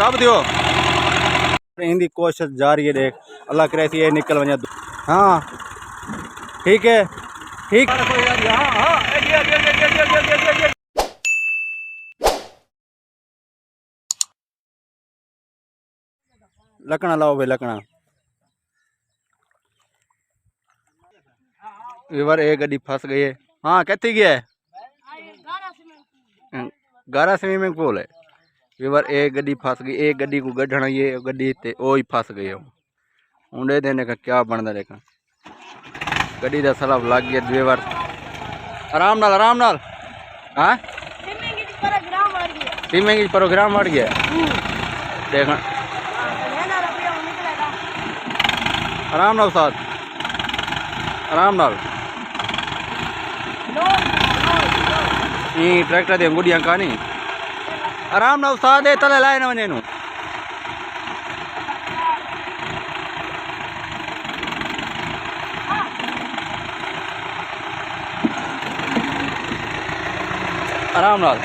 कब दियो हिंदी कोशिश जारी है। देख अल्लाह करे ये निकल वञे। हाँ ठीक है ठीक। लकड़ा लाओ भाई लकड़ा। वीवर एक गड्डी फंस गई है। हाँ कैसे गया है? गारा स्विमिंग पूल है। वीवर एक गड्डी फंस गई। एक गड्डी को गढ़ना ये गड्डी ते ओ ही फंस गई है। उन्हें देने का क्या बनता देखा। गड्डी का सलाब लग गया। वीवर आराम नाल। हाँ स्विमिंग प्रोग्राम बढ़ गया देखा। आराम नाल साथ आराम नाल। ट्रैक्टर दे गुड़िया कहानी आराम नाल साथ दे तले लाए ना वने नु। आराम नाल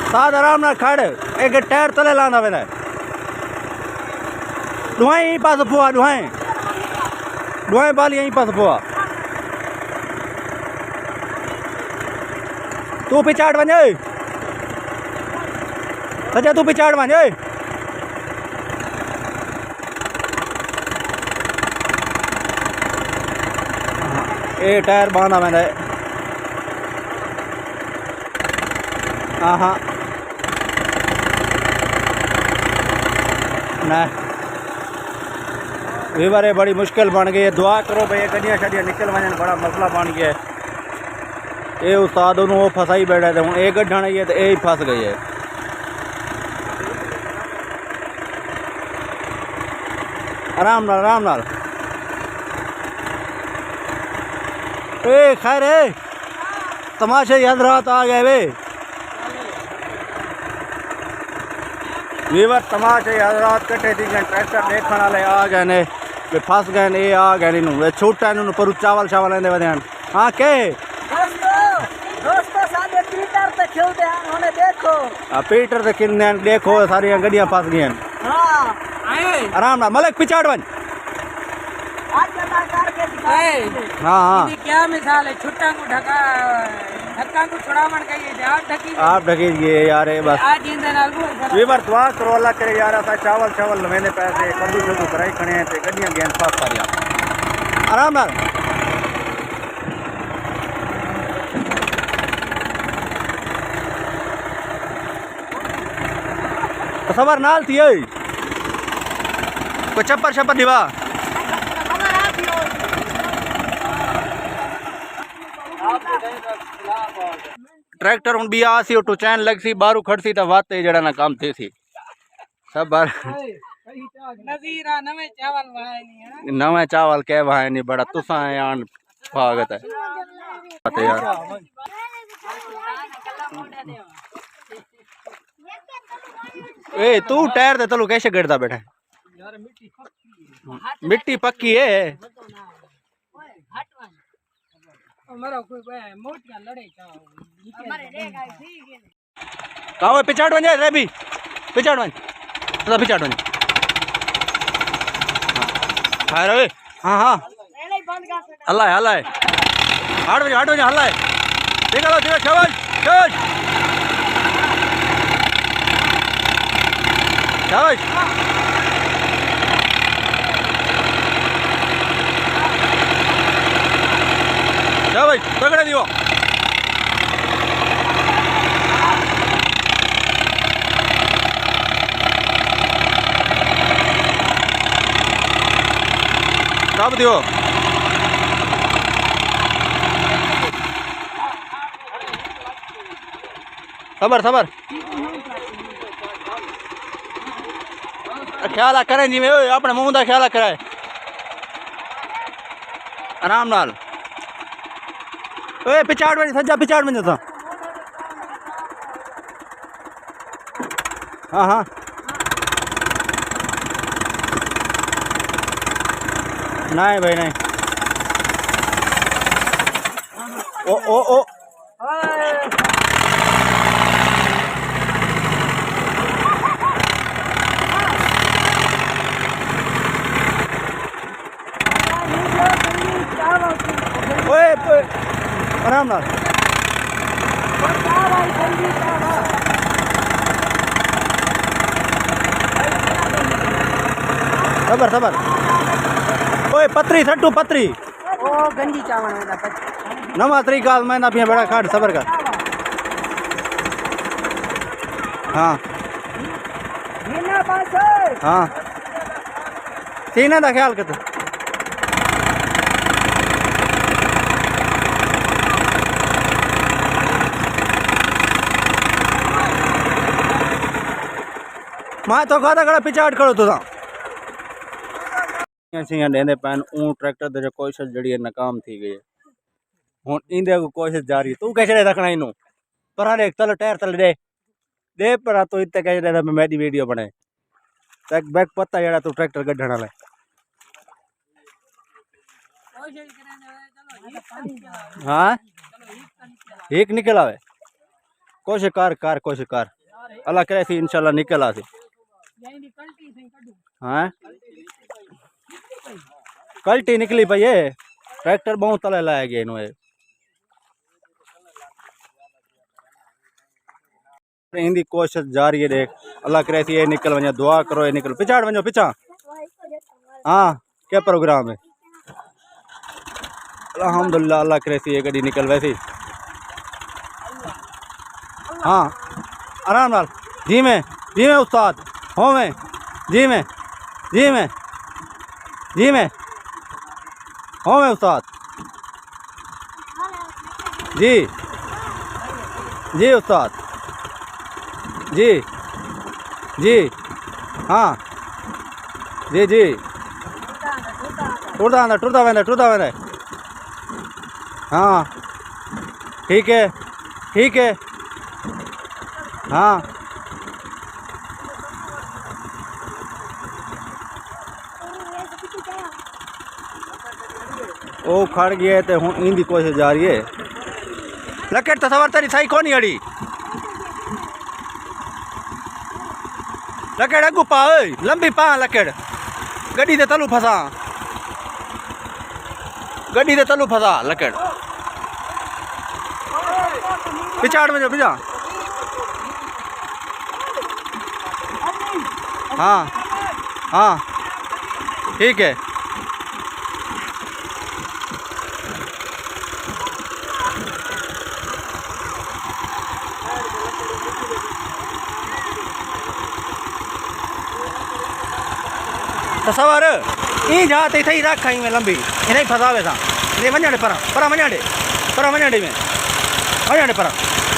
साथ आराम ना खड़। एक टायर तले लाना वेना दुआएं यहीं पास पुआ। दुआएं बाल यहीं पास पुआ। तू पिछाड़ वञ सजा। तू पिछाड़ वञ। ए टायर बांधा मैंने। हाँ हाँ ना वीवर बड़ी मुश्किल बन गई है। दुआ करो भाई गड्डियां शड्डियां निकल वजन। बड़ा मसला बन गया है। ये उस्ताद वो फसाई बैठा थे। हूँ एक गड्ढा नहीं है तो यही फंस गई है। आराम नाल। ए खैर है तमाशे याद रात आ गए वे। वीवर तमाशे हजरात कटे थी। ट्रैक्टर देखने वाले आ गए ने फस गए ने। आ गए इन छूटा इन पर चावल शावल आते वे। हाँ के पीटर से किन्ने देखो सारी गड्डियां फस गई। आराम ना मलिक पिछाड़ वन। हाँ क्या मिसाल है। छुट्टा को ढका धक्का को छुड़ावन कहिए आप ढकी दिए यार बस। वीवर दुआ करो अल्लाह करे यार। असा चावल मैंने पैसे कद्दू कराई खड़े हैं ते गड्डियां गेंद पास कर। आराम नाल सबर नाल थी। कोई चप्पर दिवा। ट्रैक्टर हूँ भी आसी टू चैन लग सी बारू खड़ सी तो वाते जड़ा ना काम थे सी सब बार। नवे चावल कह वहां नहीं बड़ा तुसा यान स्वागत है यार। ए तू टायर दे तलू कैसे गिरता बैठा है। मिट्टी पक्की है। कहाँ पिछाड़ बन जाए भी पिछाड़ बन पिछाड़ बन। हाँ हाँ हल्ला है 8 बजे हल्ला है। ठीक है शाबाश भाई तगड़े दियो। कब दियो सबर ख्याल करें जी। अपने मुंह का ख्याल कराए आराम नाल। ओए पिछाड़ में सज्जा पिछाड़ में था। हाँ नहीं भाई नहीं। ओ ओ ओ ओए ओए, आराम नाल। सबर सबर। ओए पतरी सट्टू पतरी ओ गंदी चावल वाला पत्ती नवा तरीका मैं ना पिया बड़ा खाट सबर कर। हाँ मीना पास हाँ सीना दा ख्याल कर। मैं तो कहता कड़ा पिछाड़ करो तुसा देंदे पैन ऊ ट्रैक्टर दे कोशिश जड़ी है नाकाम थी गई है। हुन इंदे को कोशिश जारी है। तू कैसे रखना इनू पर देख तल टायर तल दे पर तो इतने कैसे दे मेरी वीडियो बने तक बैक पता जड़ा तू ट्रैक्टर गड्ढण वाला हाँ एक निकल आवे। कोशिश कर कोशिश कर अल्लाह करे सी इंशाल्लाह निकल आसी। हाँ कल्टी निकली पई है ट्रैक्टर बहुत तले लाया गया इन्होंने। इंदी कोशिश जारी है देख अल्लाह करे सी ये निकल वने दुआ करो ये निकल पिछाड़ वनो पिछा। हाँ क्या प्रोग्राम है अल्हम्दुलिल्लाह अल्लाह करे सी ये गड्डी निकल वैसी। हाँ आराम नाल जी में उस्ताद हो में जी में हो में उस्ताद जी उस्ताद जी हाँ जी टुरदा वेंदा हाँ ठीक है हाँ ओ खड़ गया तो हूँ इंदी कोशिश जा रही है। लकेट तो सवार तेरी सही कौन अड़ी लकेट अगू पा लंबी पा लकेट गड्डी दे तलू फसा लकेट पिछाड़ में जो पिछा। हाँ ठीक है तो सवार ई जाते थे रख खाई में लंबी इन्हें फसावे था ये वञाड़े पर वञाड़े में वञाड़े पर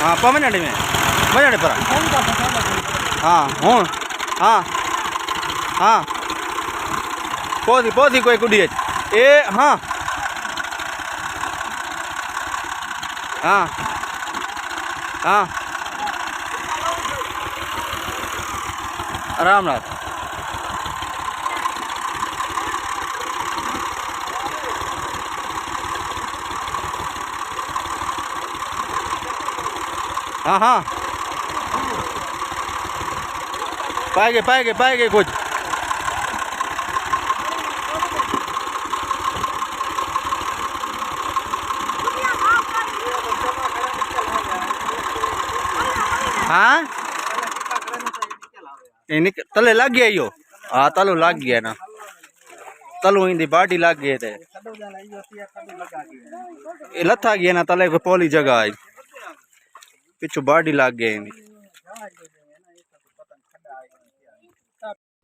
हाँ पर वञाड़े में वञाड़े पर हाँ हूँ हाँ पोसी कोई कुड़ी ए हाँ आराम नाल हाँ पाएगे कुछ हाँ तले लग गया यो हाँ तलो लग गया ना तलो इंदी बाटी लग गए थे लथा गया ना तले को पोली जगह आई पिछू बाडी लग गए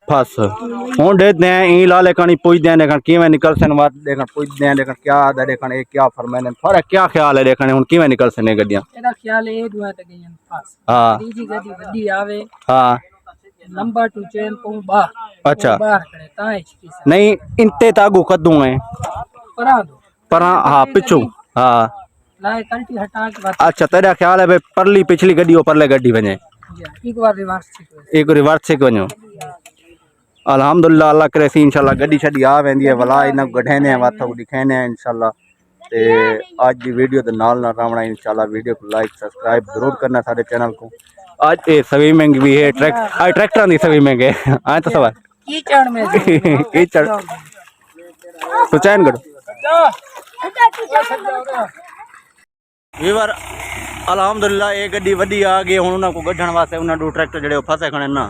फस हूँ देते हैं ई लाले कणी पूछते हैं देखन किवें निकल सन बात देखन पूछते हैं देखन क्या आदा देखन एक क्या फरमाने थोड़ा क्या ख्याल है देखन हुन किवें निकल सन गड्डियां एदा ख्याल है दुआ तक गयन पास हाँ डीजी गड्डी वड्डी आवे हाँ लंबा टू चैन पऊ बाहर अच्छा बाहर करे ताए इसकी नहीं इंते तागू कद्दू है परा दो पर हाँ पिछू हाँ लाए कल्टी हटा के बात अच्छा तेरा ख्याल है भाई परली पिछली गड्डी और परले गड्डी बने एक बार रिवर्स एक रिवर्स से वनो अल्हम्दुलिल्लाह अल्लाह करे सी इंशाल्लाह गड्डी छड्डी आ वेंदी है वला इन्हां गढ़ने वाथा को दिखाने हैं इंशाल्लाह। ते आज की वीडियो के नाल रावणा इंशाल्लाह वीडियो को लाइक सब्सक्राइब जरूर करना सारे चैनल को। आज ये स्विमिंग भी है ट्रैक्टर की स्विमिंग है हाँ तो सवाल कीचड़ में कीचड़ सुचैनगढ़ वीवर अल्हम्दुलिल्लाह ये गड्डी वड्डी आ गई हुण उन्हां को गढ़ण वास्ते उन्हां दो ट्रैक्टर जड़े फसे खड़े ना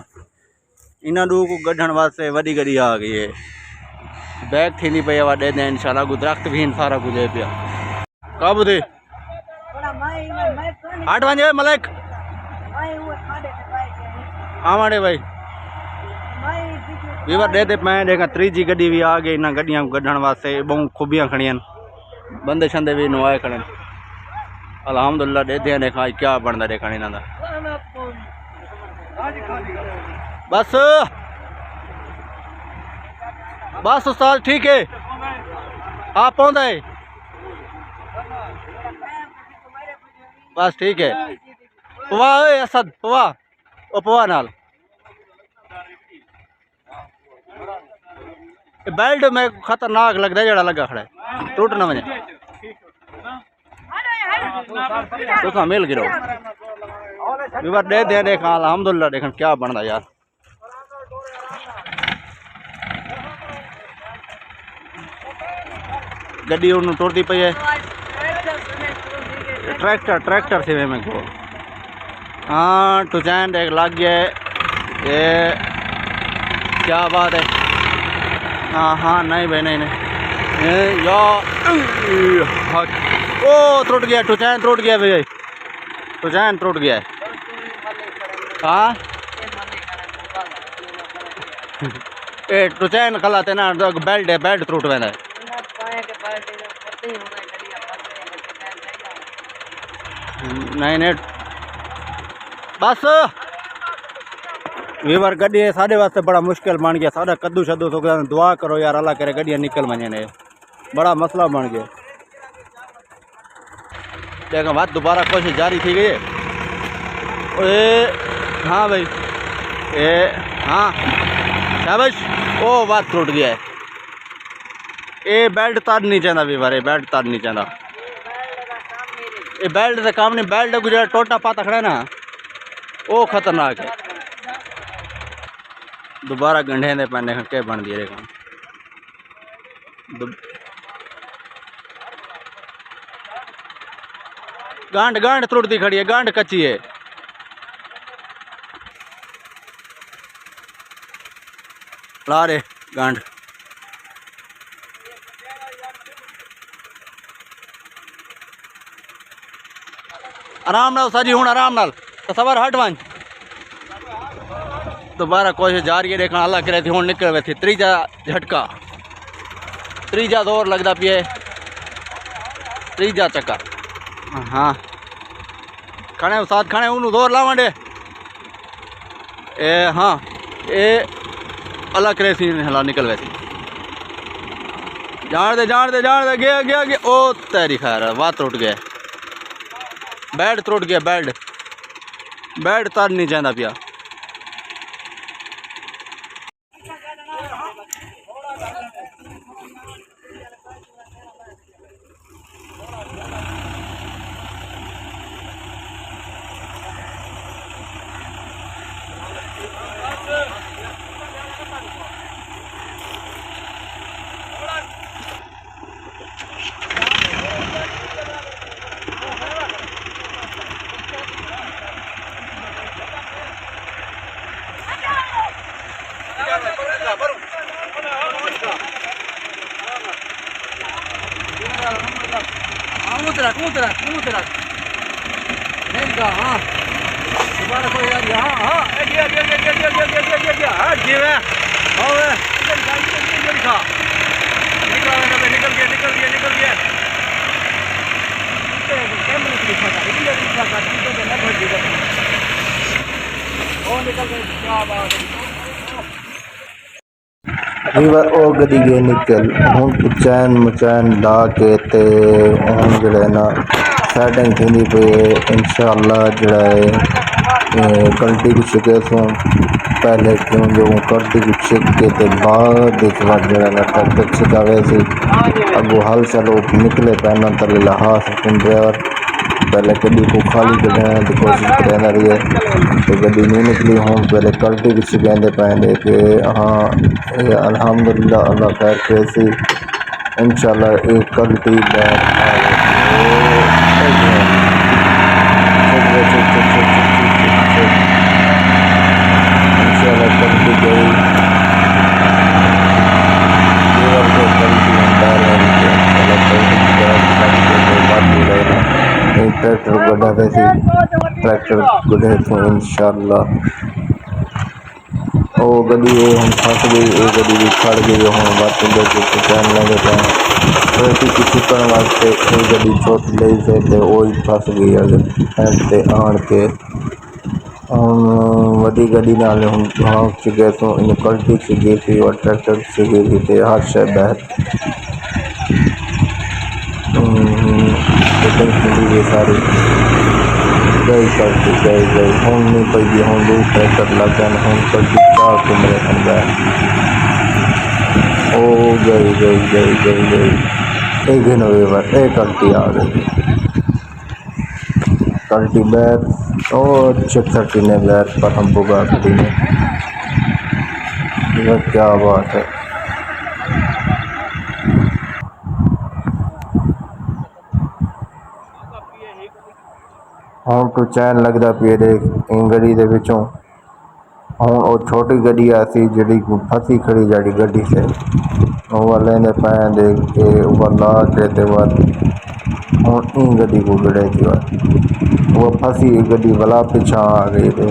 इन्हां दो को गढ़ण वास्ते वड्डी गड्डी आ गई है। बैग थी पई वा दे दें इंशाल्लाह को दरख्त भी सारा कुछ है पिया का बुधे 8 वजे मलिक आवाड़े भाई वीवर दे दे मैं देखा तीजी गड्डी भी आ गई इन्हां गड्डियां को गढ़ण वास्ते बहु खूबियां खड़ियां बंदे शंदे भी नवाए खड़े अल्हम्दुलिल्लाह दे दे देखा क्या बनता देखा इन्हां दा बस बस उस्ताद ठीक है आप पहुंचा है बस ठीक है पवा असद पवा ओ पवा नाल बेल्ट में खतरनाक लगता है जड़ा लगा खड़ा है टूट ना वजे तो मिल गिरो वीवर दे दे देखा अल्हम्दुलिल्लाह देखन क्या बनता यार गड्डी उन्होंने टुरती पई है ट्रैक्टर से में को हाँ टुचैन एक लग गया ये क्या बात है हाँ हाँ नहीं भाई नहीं या ओ टूट गया टुचैन टूट गया भैया टुचैन टूट गया हाँ ये टुचैन खलाते ना बेल्ट है बेल्ट टूट वेंदा है नहीं नहीं बस वीवर गड्डी साढ़े वास्ते बड़ा मुश्किल बन गया साढ़ा कद्दू शद्दू तो दुआ करो यार अल्लाह करे गड्डियाँ निकल वजन बड़ा मसला बन गया देखो बात दोबारा कोशिश जारी थी गई है हाँ भाई ए हाँ शाबाश ओ बात टूट गया है ये बेल्ट तार नहीं चाहता वीवर बेल्ट तार नहीं चाहता ये बेल्ट का काम नहीं बेल्ट को जो टोटा पाता खड़ा है ना वो खतरनाक है दोबारा गंढे दे पैने के बन दिए गांठ गांठ त्रुटती खड़ी है गांठ कच्ची है ला रे गांठ आराम नाल साजी हूँ आराम नाल सबर हट वन दोबारा कोशिश जारी है देखना अल्लाह करे थी हूँ निकल वे थी त्रीजा झटका त्रीजा दौर लगता पिए त्रीजा चक्का हाँ खड़े साथ खड़े उन्होंने दौर लावा दे ए हाँ ए अल्लाह करे थी हला निकल वे थी जान दे गया गया गया ओ तेरी खैर बात टूट गया बेल्ट टूट गया बेल्ट तार नहीं चाहता पिया कूद रख हाँ दोबारा कोई हाँ हाँ निकल गया वीवर ओ गड्डी गए निकल हूँ चैन मचैन ला के ते हूँ जड़ा ना सैटिंग थी पे इंशाअल्लाह जड़ा है कल्टी की छिके सो पहले क्यों जो कल्टी की छिक के ते बाद जरा ट्रैक्टर छिकावे सी अगो हल चलो निकले पैना तले लहा सकूं ड्राइवर पहले गड्डी को खाली कढ़ने की कोशिश करना रही है तो गड्डी नहीं निकली हूँ पहले कल्टी की छिकेंदे पैंदे कि हाँ ये अल्हम्दुलिल्लाह अल्लाह खैर कैसी इंशाल्लाह एक कल्टी बैठ इंशाल्लाह कल्टी गई ट्रैक्टर गड्ढा वैसे ट्रैक्टर गड्ढे थे इंशाल्लाह ओ गड्डी हम फंस गई ए गड्डी भी खड़ गई हम बातें देखो चैन लगे थे ट्रैफिक की छिपण वास्ते ए गड्डी छोट ले से ते ओ ही फंस गई अगर ते आन के हम वडी गड्डी नाल हम भाग चुके तो इन कल्टी से गई थी और ट्रैक्टर से गई थी हाथ से बैठ ये सारी गई कल्टी गई हम नहीं पई हम दो ट्रैक्टर लगन हम कल्टी चार कमरे अंदर ओ गई एक दिन हुए बार एक कल्टी आ गई कल्टी बैठ और चिपसटी ने बैठ पर हम बुगा करी ने यह क्या बात है ਹੁਣ ਤੋਂ ਚੈਨ ਲੱਗਦਾ ਪਿਆ ਦੇ ਗੜੀ ਦੇ ਵਿੱਚੋਂ ਹੁਣ ਉਹ ਛੋਟੀ ਗੱਡੀ ਆ ਸੀ ਜਿਹੜੀ ਫਸੀ ਖੜੀ ਜਿਹੜੀ ਗੱਡੀ ਸੇ ਉਹ ਲੈਂਦੇ ਪਏ ਦੇਖ ਕੇ ਉੱਪਰ ਲਾ ਕੇ ਤੇ ਬਾਅਦ ਹੁਣ ਇਹ ਗੱਡੀ को गड़े थी वो फंसी गड्डी वाला पीछा आ गई थे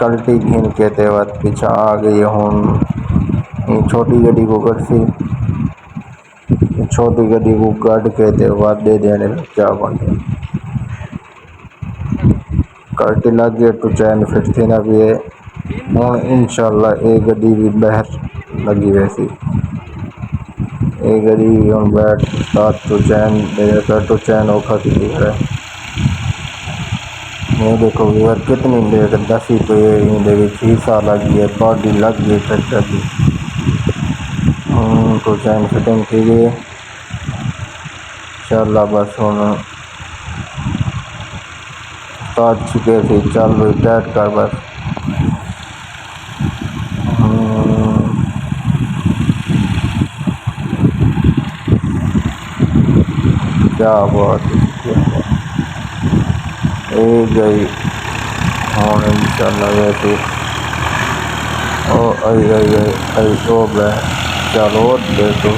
कल्टी घिन के ते बाद पीछा आ गई ਹੁਣ छोटी गड्डी को गड़सी छोटी गड्डी को गड़ के ते बाद दे देने क्या बन गया कल्टी लग गई तो चैन फिट थी ना भी है हूँ इंशाल्लाह ये गड्डी भी बहर लगी वैसी ये गड्डी हूँ बैठ साथ तो चैन औखा की दिख रहा है ये देखो यार कितनी लेट 10 पे शीशा लग गई है बॉडी लग गई ट्रैक्टर की तो चैन फिटिंग की गई इंशाल्लाह बस हूँ साथ चुके थे चल रही टाइट कर बस क्या बात है गई हाँ इंशाल्लाह वैसे ओ आई तो चलो देखो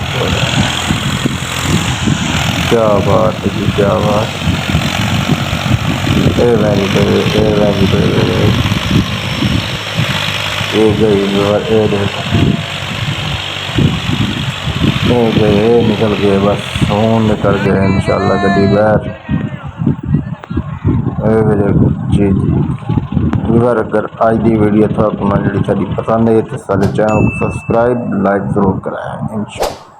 क्या बात है जी क्या बात ए गई निकल गए बस फोन निकल गए इंशाल्लाह गड्डी बाहर जी अगर आज की वीडियो थोड़ा जी पसंद है तो सारे चैनल को सब्सक्राइब लाइक जरूर कराएं इंशाल्लाह।